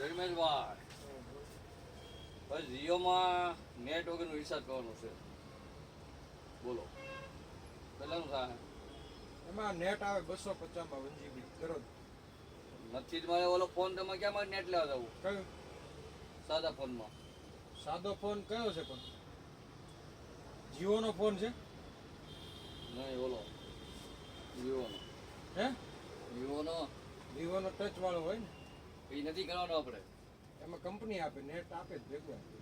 જયમેશભાઈ બસ જીઓમાં net વગરનું recharge કરવાનું છે. બોલો કેટલાનું થાય? એમાં નેટ આવે 250 માં 1 GB દરરોજ. નથી જ મારે ઓલો ફોન તમે ક્યાં મારે નેટ લેવા જવું? કયું? સાદા ફોનમાં. સાદો ફોન કયો છે પણ? જીઓનો ફોન છે? નહીં ઓલો વિવોનો. હે? વિવોનો વિવોનો ટચ વાળો હોય ને, એ નથી કરવાનો આપણે. એમાં કંપની આપે, નેટ આપે જ ભેગું આપે.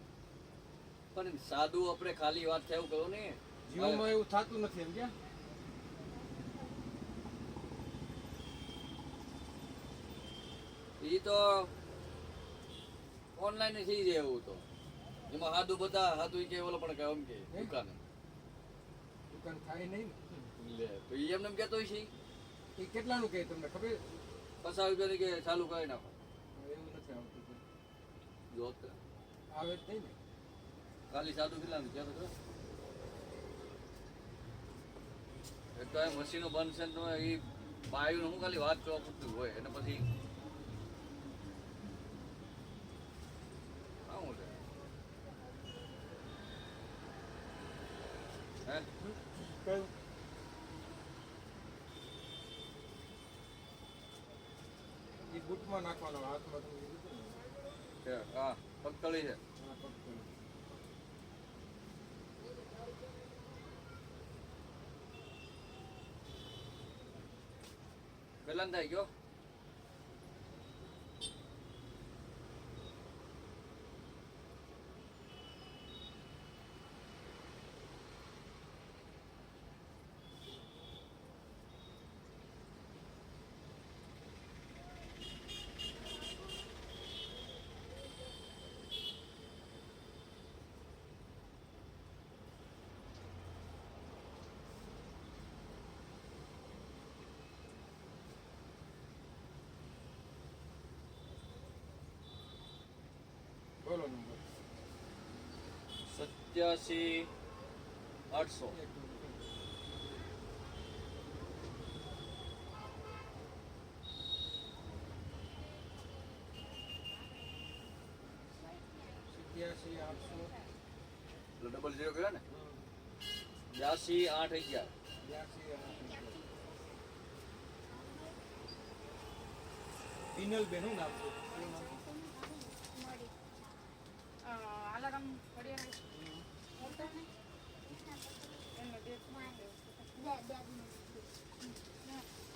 પણ સાદું આપણે ખાલી વાત થયું કરો ને. જીઓમાં એવું થતું નથી એમ ક્યાં? એ તો ઓનલાઈન થઈ જાય એવું તો. એમાં સાદું બધા સાદું કે ઓલો પણ કહે એમ કે દુકાને દુકાન થાય નહીં ને. લે તો એ એમને એમ કહેતો હોય છે. એ કેટલાનું કહે તમને ખબર? 50 રૂપિયાની કે ચાલુ કરી નાખો. એવું નથી આવતું કોઈ. જોત આવે જ નહીં ને. ખાલી સાદું કેટલાનું ક્યાં તો એક તો એ મશીનો બંધ છે ને તો એ બાયુનું હું ખાલી વાત કરવા પૂરતું હોય અને પછી શું છે હે કયું? એ બૂટમાં નાખવાનો, હાથમાં તમે કીધું ને. છે હા પગતળી છે. હા, પગ. કેટલા થાય ગયો? બોલો નંબર. 87 800. એક મિનિટ. 87 800. ડબલ 0 કર્યા ને 82 8 11. 82 8. પિનલ બેન નું નામ છે? અલાર્મ પડ્યા મોટા ને એને દેખ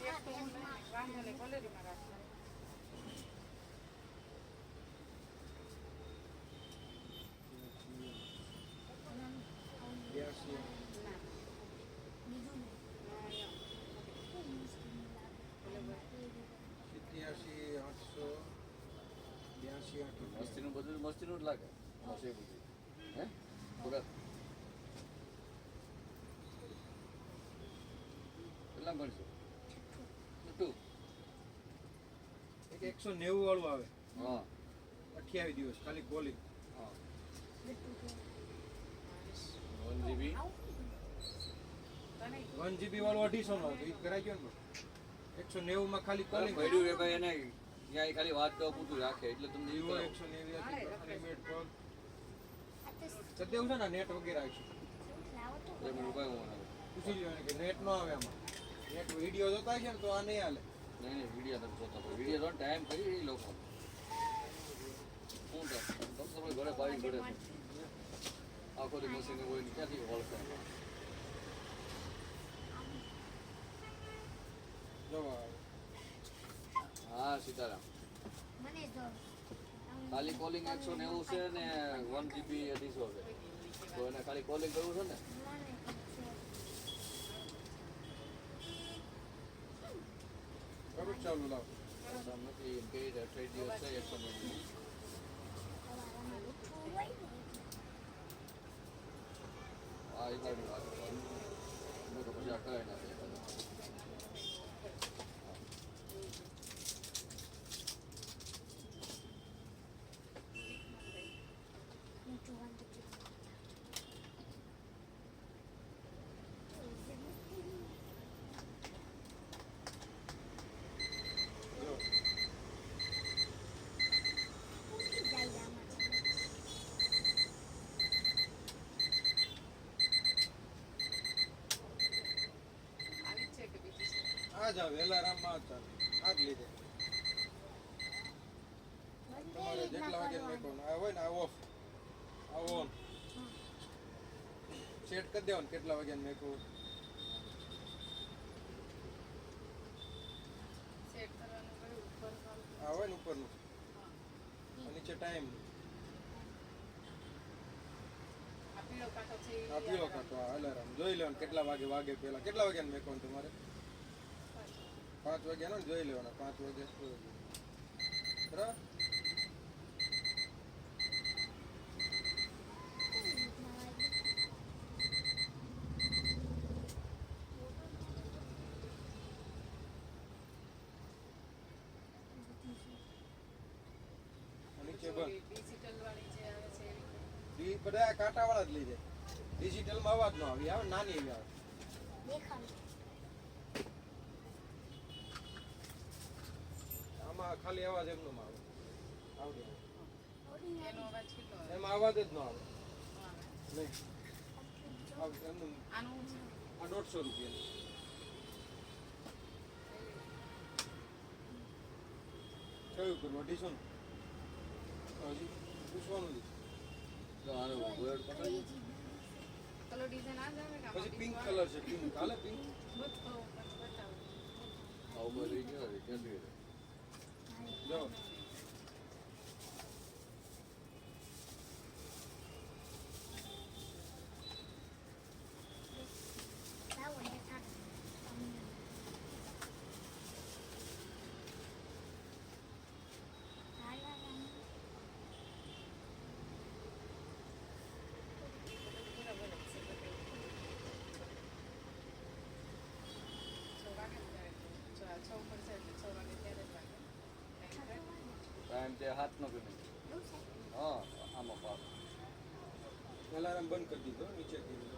એક તો હું વાંધો નહીં કોલેરીમાં રાખવાનું. સિત્યાસી 800 82 8. મસ્તીનું બધું મસ્તીનું જ લાગે. બસ એ બધું હે પૂરા કેટલા મળશે? ટુ એક 190 વાળું આવે. હા 28 દિવસ ખાલી કોલિંગ. હા 1 GB 1 GB વાળું 250 નો હતો. એ કરાઈ ગયો ને 190 માં ખાલી કોલિંગ. પડ્યું એ ભાઈ એને ત્યાં એ ખાલી વાત કરવા પૂરતું રાખે એટલે તમને ઈ વિવો કરો. 190 અનલિમિટેડ કોલ. સદેવ છે ને નેટ વગેરે આવશે. એ મને કોઈ વાંધો નહીં. પૂછી લ્યો કે નેટ નો આવે આમાં. નેટ વિડીયો જોતા છે ને તો આ નહીં હાલે. નહીં વિડીયો તમે જોતા હોય વિડીયો તો ટાઈમ કરી એ લોકો શું થાય તમે તમારે ઘરે બારી ઘરે આખો દી મશીન હોય ને ક્યાંથી વળશે? જો હા સીતારામ ખાલી કોલિંગ 190 છે ને 1 GB 250 છે તો એને ખાલી કોલિંગ કરવું છે ને બરાબર ચાલુ લાવ. નથી એમ કહી 28 દિવસ છે 190. હા એ તારી વાત મેં તો પછી આ કરાવી નાખે જ આવે એલાર્મમાં જ ચાલે આ જ લીધે તમારે જેટલા વાગે મેકવાનું આ હોય ને આ ઓફ આ ઓન સેટ કરી દેવાનું કેટલા વાગે મેકવું સેટ કરવાનું કયું ઉપર વાળું? આ હોય ને ઉપરનું આ નીચે ટાઈમ આ પીળો કાંટો છે એ આ પીળો કાંટો આ અલાર્મ જોઈ લેવાનું કેટલા વાગે વાગે પહેલા કેટલા વાગે મેકવાનું તમારે 5 વાગ્યાનો ને જોઈ લેવાના 5 વાગે બરાબર નીચે બંધ ડિજિટલ વાળી જે આવે છે એવી ઈ બધા કાંટા વાળા જ લઈ જાય ડિજિટલમાં અવાજ નો આવે આવે નાની એવી આવે આમાં ખાલી અવાજ એમનો આવે આવડે એનો અવાજ કેટલો આવે? એમાં અવાજ જ ન આવે નો આવે. નહીં એમનું આનું છે આ 150 રૂપિયા કયું કરવું અઢીસો ને હજી પૂછવાનું તો આનો word પકડી. કલર ડિઝાઇન આ જ આવે કે પછી પિંક કલર છે પિંક હાલે પિંક બતાવો. આવું બધું લઈ ગયો છે, ક્યાંથી છે? જો બરાબર જ છે બધું. 6 વાગે ને ત્યારે જો આ 6 ઉપર છે એટલે 6 વાગે ત્યારે જ વાગે. ટાઈમ તે હાથનો કરી હા આમાં પાસ અલાર્મ બંધ કરી દીધો નીચે કરી દીધો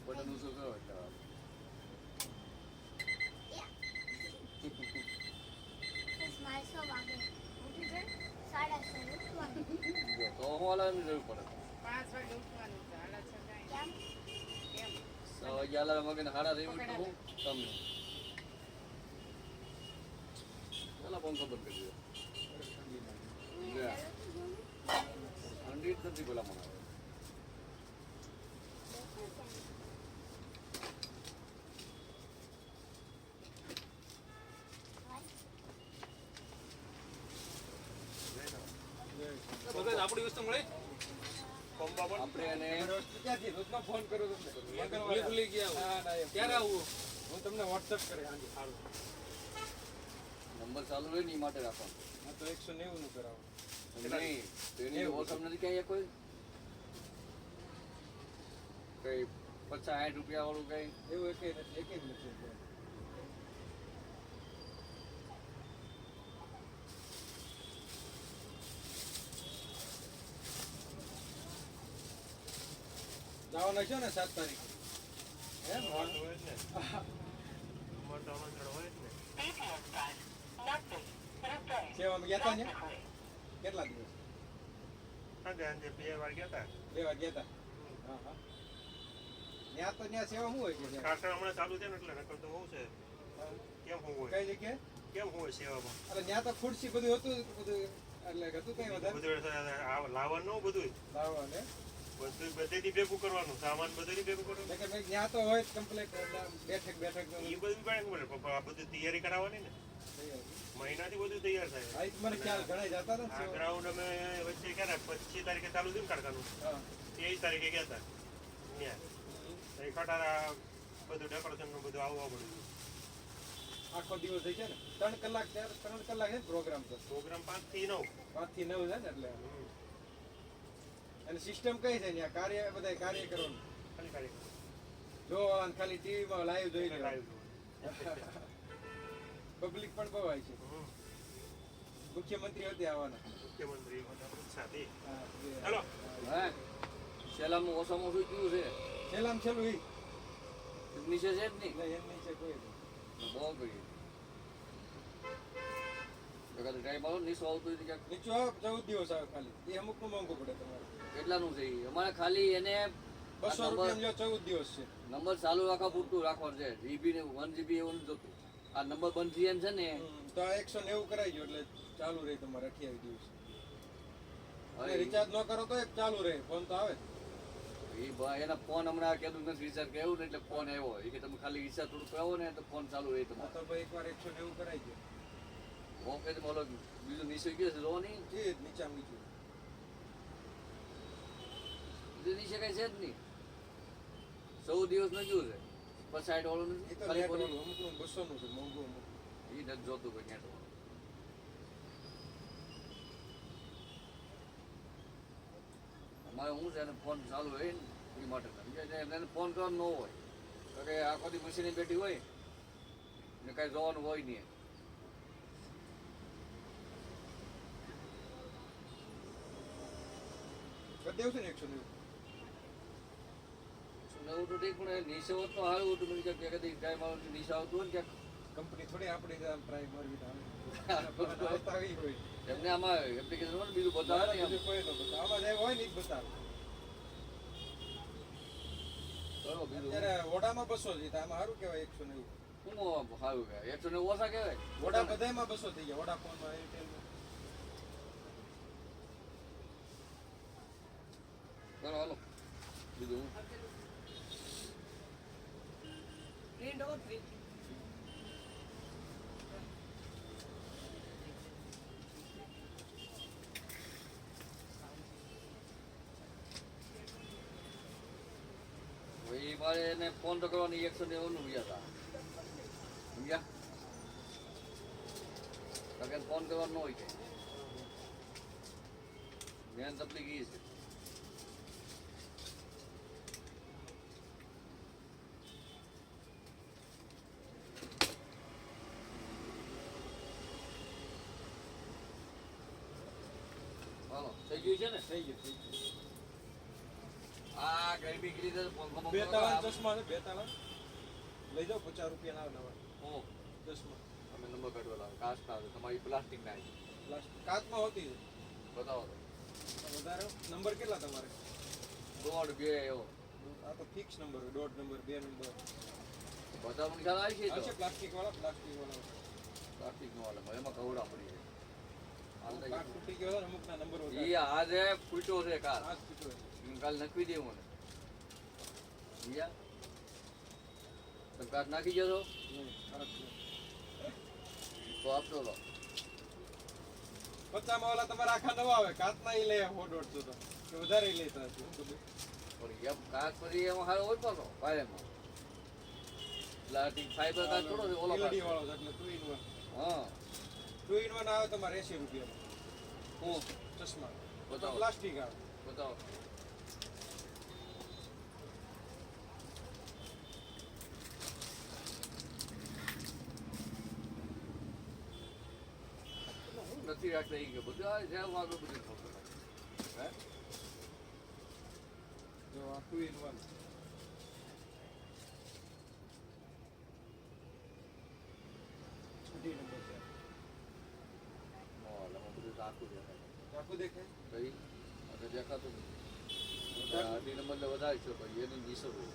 બટન ઊંચું કરો એટલે આવે. ઉઠી જાય જો તો હું અલાર્મ જરૂર પડે 5 વાગે ઉઠવાનું છે 6:30 કાંઈ કેમ 6 વાગે અલાર્મ વાગે ને 3:30 મિનિટ હું તમને પેલા પંખો બંધ કરી દો ઠંડી જ નથી પેલા મને આવે. આપણી વસ્તુ મળે આપણે એને ક્યાંથી રોજનો ફોન કરું તમને ભૂલી ગયા ના ના એમ ક્યારે આવું હું તમને વોટ્સઅપ કરે આજે નંબર ચાલુ રહે ને એ માટે રાખવાનું. હા તો 190 નું કરાવો નહીં તેની ઓછમ નથી ક્યાંય કોઈ કઈ 50-60 રૂપિયા વાળું કઈ એવું એકેય નથી એકેય જ નથી જવાના છે ને 7 તારીખે એમ સેવામાં ગયા હતા ને કેટલા દિવસ 2 વાર ગયા હતા 2 વાર ગયા હતા હા હા ત્યાં તો ત્યાં સેવા શું હોય છે ત્યાં? કારખાના હમણાં ચાલુ છે ને એટલે નકર તો બહુ છે કેમ શું હોય કઈ જગ્યાએ કેમ શું હોય સેવામાં અરે ત્યાં તો ખુરશી બધું હતું બધું એટલે હતું કઈ વધારે બધું લાવવાનું બધું લાવવા ને બધેથી ભેગું કરવાનું સામાન બધેથી ભેગું કરવાનું એટલે કે ભાઈ ત્યાં તો હોય કમ્પ્લીટ બેઠક બેઠક તો એ બધું કાંઈ ખબર નહીં, પણ આ બધું તૈયારી કરાવવાની ને મહિનાથી બધું તૈયાર થાય આ તો મને ખ્યાલ ઘણા જતા હતા આ ને ગ્રાઉન્ડ અમે વચ્ચે ક્યારે 25 તારીખે ચાલુ થયું ને કારખાનું હા 23 તારીખે ગયા હતા ત્યાં એ ખટારા બધું ડેકોરેશન નું બધું આવવા પડ્યું આખો દિવસ થઈ છે ને 3 કલાક ત્યારે 3 કલાક છે પ્રોગ્રામ તો પ્રોગ્રામ 5 થી 9 5 થી 9 છે ને એટલે અને સિસ્ટમ કઈ છે ત્યાં કાર્ય બધા કાર્ય કરવાનું ખાલી કાર્યક્રમ જોવાનું ખાલી ટીવીમાં લાઈવ જોઈ લેવાનું લાઈવ પબ્લિક પણ બહુ હોય છે મુખ્યમંત્રી હતી આવવાના મુખ્યમંત્રી સાથે હા, એ- ચાલો હે સેલામનું ઓછામાં ઓછું કયું છે છેલ્લામાં છેલ્લું ઈ નીચે છે જ નહીં નહીં, એમ નહીં છે કોઈ નહીં. બહુ કરીએ એકાદ ટાઈમ આવો નીચો આવતો હોય તો ક્યાંક નીચું આવે 14 દિવસ આવે ખાલી એ અમુકનું મોંઘું પડે તમારે કેટલાનું છે ઈ? અમારે ખાલી એને 200 રૂપિયા 14 દિવસ છે નંબર ચાલુ રાખવા પૂરતું રાખવાનું છે. જીબી ને 1 GB એવું નથી જોતું. આ નંબર બંધ થઈ એમ છે ને તો આ 190 કરાવી દો એટલે ચાલુ રહે તમારે 28 દિવસ. અને હવે રિચાર્જ ન કરો તો એક ચાલુ રહે, ફોન તો આવે. એના ફોન હમણાં કીધું નથી રિચાર્જ કર્યું ને એટલે ફોન આવ્યો. એ કે તમે ખાલી રિચાર્જ થોડું કરાવો ને તો ફોન ચાલુ રહે આ તમારે. તો ભાઈ એકવાર 190 કરાવી દો. હું કહે બોલો બીજું નીચે ગયો છે લો નહીં જે નીચા મૂક્યું. બીજું નીચે કઈ છે જ નહીં. 14 દિવસ નું ગયું છે. 60 વાળું એ નથી તો ખાલી નેટ બોલી વાળું અમુકનું 200 નું છે, મોંઘું અમુક. એ નથી જોતું કોઈ નેટ વાળું. અમારે શું છે એને ફોન ચાલુ હોય ને એ માટે એને ફોન કરવાનો ન હોય તો કે આખો દી મશીને બેઠી હોય ને કાંઈ જોવાનું હોય નહીં. કરી દેવું છે ને 190. નવું તો ઠીક પણ નીચે હોત તો સારું હતું. મને ક્યાંક કદી કાંઈ મારું નીચે આવતું હોય ને ક્યાંક કંપની થોડી આપણી આમ ટ્રાય મારવી તો આવે. આવતા આવી હોય. એમને આમાં એપ્લિકેશન હોય ને બીજું બતાવે ને બીજું કોઈ ન બતાવે. આમાં જે હોય ને ઈ જ બતાવે. કરો બીજું અત્યારે ઓડામાં 200 છે, તો આમાં સારું કહેવાય 190. શું સારું કહેવાય 190 ઓછા કહેવાય. ઓડા બધાયમાં 200 થઈ ગયા. વોડાફોનમાં, એરટેલમાં. કરો હાલો બીજું હું પ્રિન્ટ ઓર પ્રિન્ટ એ મારે એને ફોન તો કરવાની 190 નું ગયા હતા સમજ્યા કારણ કે ફોન કરવાનો ન હોય કે મેન તકલીફ એ છે. હાલો થઈ ગયું છે ને થઈ ગયું, થઈ ગયું. આ ગરમી કરી દે પંખો બે તાળા ચશ્મા છે, બે તાળા લઈ જાઓ. 50 રૂપિયા ના નવા હું ચશ્મા. અમે નંબર કાઢવા કાચના આવે તમારી પ્લાસ્ટિક ના આવી પ્લાસ્ટિક કાચમાં હોતી છે. બતાવો તો વધારે નંબર કેટલા તમારે? તો 1.5 2 એવો આ તો ફિક્સ નંબર હોય. 1.5 નંબર, 2 નંબર બધા મને ખ્યાલ આવી છે આવશે. તો પ્લાસ્ટિક વાળા પ્લાસ્ટિક નો વાલે એમાં કવડા પડી છે કાચ તૂટી ગયો છે, અમુકના નંબર ઈ વધારે. આજે ફૂટ્યો છે કાર આ જ તૂટ્યો છે. કાલ નખવી દેવું મને ઈયા તમે કાચ નાખી જશો નહીં, ખરાબ છે. તો આપતો લો 50 માં ઓલા તમારા આખા નવા આવે. કાચના ઈ લે 100-150 તો કે વધારે ઈ લેતા હશે. શું ખબર? પણ એમ કાચ પછી એમાં સારો હોય પાછો પાયમાં પ્લાસ્ટિક ફાઈબર કાચ થોડો છે ઓલો કાચ LED વાળો છે એટલે 2 in 1. હા 2 in 1 આવે તમારે 80 રૂપિયામાં હું ચશ્મા. બતાવો પ્લાસ્ટિક આવે. બતાવો નથી રાખતા એ કે બધું આ જેમ આગળ બધું ખબર હે જો આ 2 in 1. છઠ્ઠી નંબર છે. મોલમાં બધું આખું દેખાય આખું દેખાય? કઈ અને દેખાતું નથી અઢી નંબર એટલે વધારે છે ભાઈ એની નીચે હોય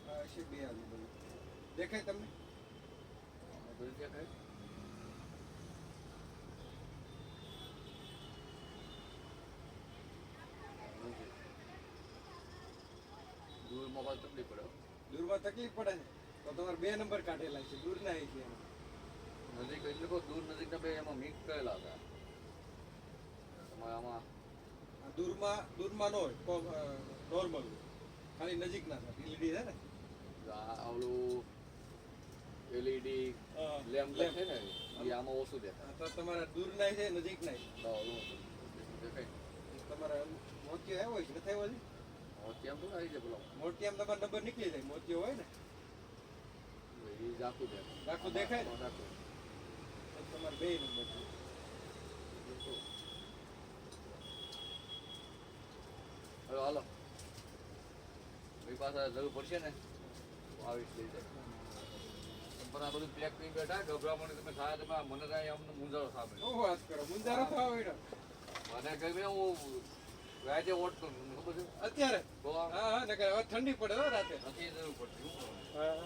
આ છે 2 આજુબાજુ. દેખાય તમને? બધું દેખાય દૂરમાં પાછું તકલીફ પડે દૂરમાં તકલીફ પડે છે તો તમારે 2 નંબર કાઢેલા છે. દૂર ના છે એમાં. નજીક એટલે કહો દૂર નજીકના બે એમાં મિક્સ કરેલા હતા તમારે આમાં આ દૂરમાં ન હોય, નોર્મલ હોય. ખાલી નજીકના છે. LED છે ને? આવડું એલઈડી લેમ્પ છે ને એ આમાં ઓછું દેખાય તો તમારા દૂર ના છે, નજીક ના છે. તો ઓલું દેખાય તમારા મોતિયો આવ્યો હોય કે નથી આવ્યો હજી? કેમ તો આવી જાય પેલો મોતિયામાં તમારો નંબર નીકળી જાય. મોતિયો હોય ને એ આખું દેખાય આખું દેખાય ને? આખું તો તમારે 2 નંબર છે. વળી પાછા જરૂર પડશે ને તો આવીશ લઈ જાય પણ આ બધું પેક કરી બેઠા ગભરામણ તમે થાય તમે મને થાય અમને મૂંઝારો સામે શું વાત કરો મુંજારો થવા માંડ્યો? મને કહ્યું હું રાતે ઓટતો ખબર છે અત્યારે તો હા હા નકર હવે ઠંડી પડે હો રાતે નથી જરૂર પડતી શું કરવાનું? હા